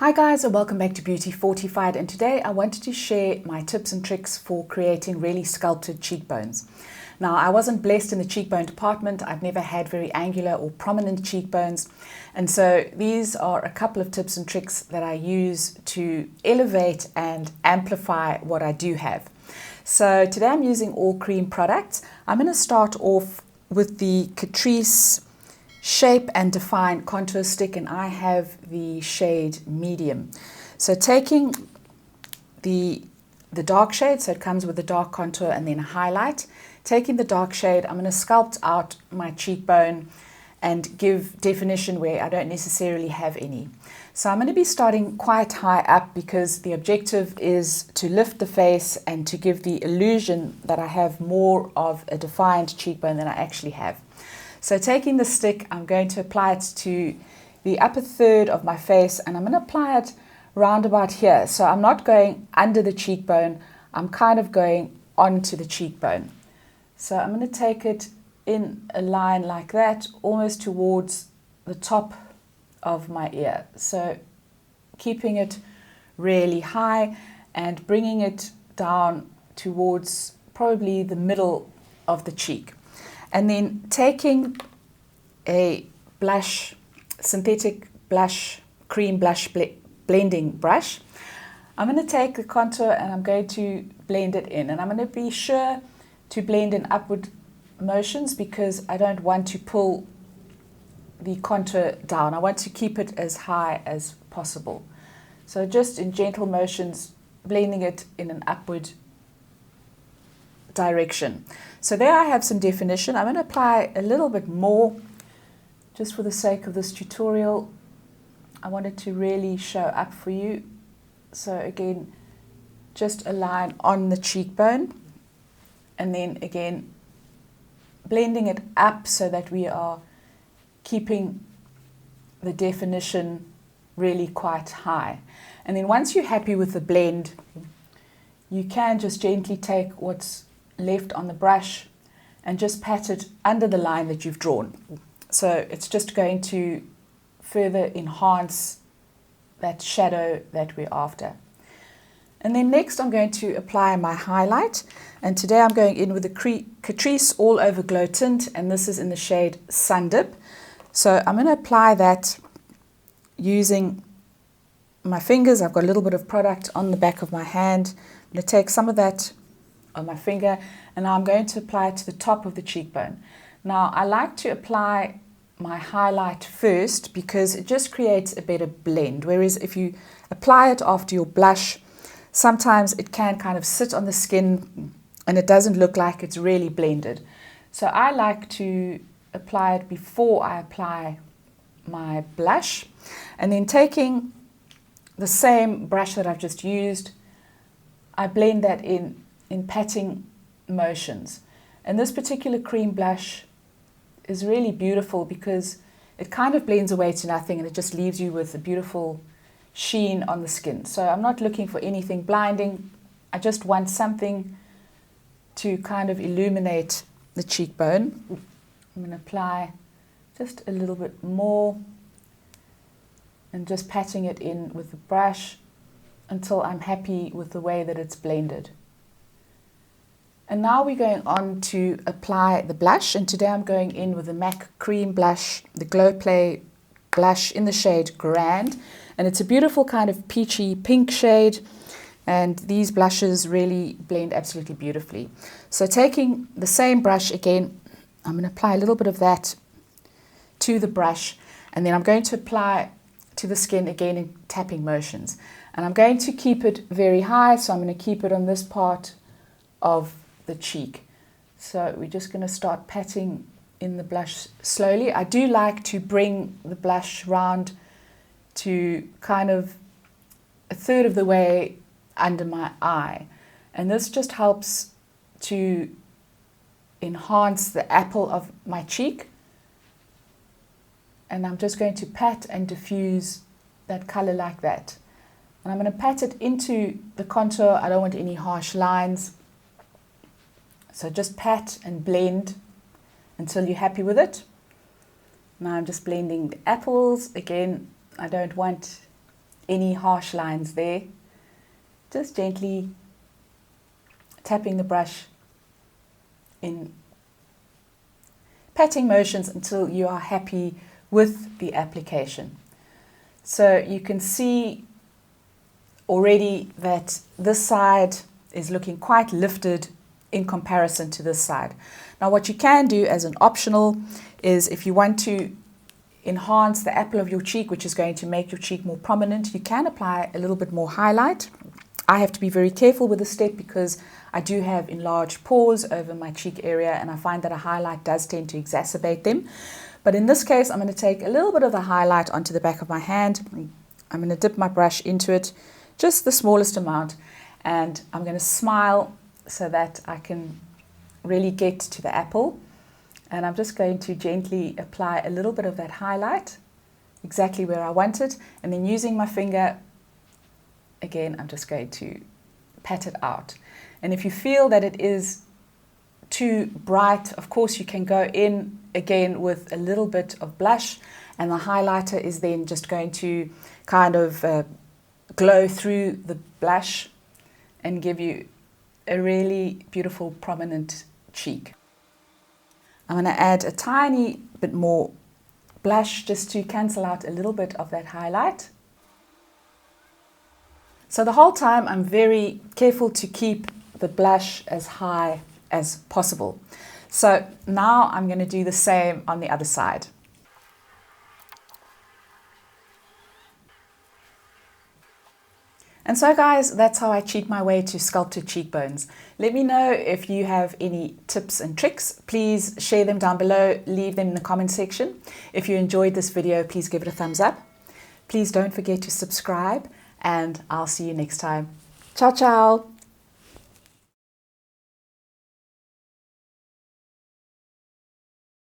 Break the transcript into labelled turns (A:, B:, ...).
A: Hi guys, and welcome back to Beauty Fortified, and today I wanted to share my tips and tricks for creating really sculpted cheekbones. Now, I wasn't blessed in the cheekbone department. I've never had very angular or prominent cheekbones, and so these are a couple of tips and tricks that I use to elevate and amplify what I do have. So today I'm using all cream products. I'm going to start off with the Catrice Shape and Define contour stick, and I have the shade medium. So taking the dark shade, so it comes with a dark contour and then a highlight. Taking the dark shade, I'm going to sculpt out my cheekbone and give definition where I don't necessarily have any. So I'm going to be starting quite high up because the objective is to lift the face and to give the illusion that I have more of a defined cheekbone than I actually have. So taking the stick, I'm going to apply it to the upper third of my face, and I'm going to apply it round about here. So I'm not going under the cheekbone, I'm kind of going onto the cheekbone. So I'm going to take it in a line like that, almost towards the top of my ear. So keeping it really high and bringing it down towards probably the middle of the cheek. And then taking a blush, synthetic blush, cream blush blending brush, I'm going to take the contour and I'm going to blend it in. And I'm going to be sure to blend in upward motions because I don't want to pull the contour down. I want to keep it as high as possible. So just in gentle motions, blending it in an upward direction. So there I have some definition. I'm going to apply a little bit more just for the sake of this tutorial. I wanted to really show up for you. So again, just a line on the cheekbone and then again blending it up so that we are keeping the definition really quite high. And then once you're happy with the blend, you can just gently take what's left on the brush and just pat it under the line that you've drawn. So it's just going to further enhance that shadow that we're after. And then next I'm going to apply my highlight, and today I'm going in with the Catrice All Over Glow Tint, and this is in the shade Sun Dip. So I'm going to apply that using my fingers. I've got a little bit of product on the back of my hand. I'm going to take some of that on my finger, and now I'm going to apply it to the top of the cheekbone. Now I like to apply my highlight first because it just creates a better blend, whereas if you apply it after your blush, sometimes it can kind of sit on the skin and it doesn't look like it's really blended. So I like to apply it before I apply my blush, and then taking the same brush that I've just used, I blend that in patting motions. And this particular cream blush is really beautiful because it kind of blends away to nothing and it just leaves you with a beautiful sheen on the skin. So I'm not looking for anything blinding. I just want something to kind of illuminate the cheekbone. I'm going to apply just a little bit more and just patting it in with the brush until I'm happy with the way that it's blended. And now we're going on to apply the blush, and today I'm going in with the MAC Cream Blush, the Glow Play blush in the shade Grand, and it's a beautiful kind of peachy pink shade, and these blushes really blend absolutely beautifully. So taking the same brush again, I'm going to apply a little bit of that to the brush, and then I'm going to apply to the skin again in tapping motions. And I'm going to keep it very high, so I'm going to keep it on this part of the cheek. So we're just going to start patting in the blush slowly. I do like to bring the blush round to kind of a third of the way under my eye, and this just helps to enhance the apple of my cheek. And I'm just going to pat and diffuse that color like that. And I'm going to pat it into the contour. I don't want any harsh lines. So just pat and blend until you're happy with it. Now I'm just blending the apples. Again, I don't want any harsh lines there. Just gently tapping the brush in patting motions until you are happy with the application. So you can see already that this side is looking quite lifted in comparison to this side. Now what you can do as an optional is, if you want to enhance the apple of your cheek, which is going to make your cheek more prominent, you can apply a little bit more highlight. I have to be very careful with this step because I do have enlarged pores over my cheek area, and I find that a highlight does tend to exacerbate them. But in this case, I'm going to take a little bit of the highlight onto the back of my hand. I'm going to dip my brush into it, just the smallest amount, and I'm going to smile so that I can really get to the apple. And I'm just going to gently apply a little bit of that highlight exactly where I want it, and then using my finger, again, I'm just going to pat it out. And if you feel that it is too bright, of course you can go in again with a little bit of blush, and the highlighter is then just going to kind of glow through the blush and give you a really beautiful prominent cheek. I'm going to add a tiny bit more blush just to cancel out a little bit of that highlight. So the whole time I'm very careful to keep the blush as high as possible. So now I'm going to do the same on the other side. And so guys, that's how I cheat my way to sculpted cheekbones. Let me know if you have any tips and tricks. Please share them down below, leave them in the comment section. If you enjoyed this video, please give it a thumbs up. Please don't forget to subscribe, and I'll see you next time. Ciao, ciao.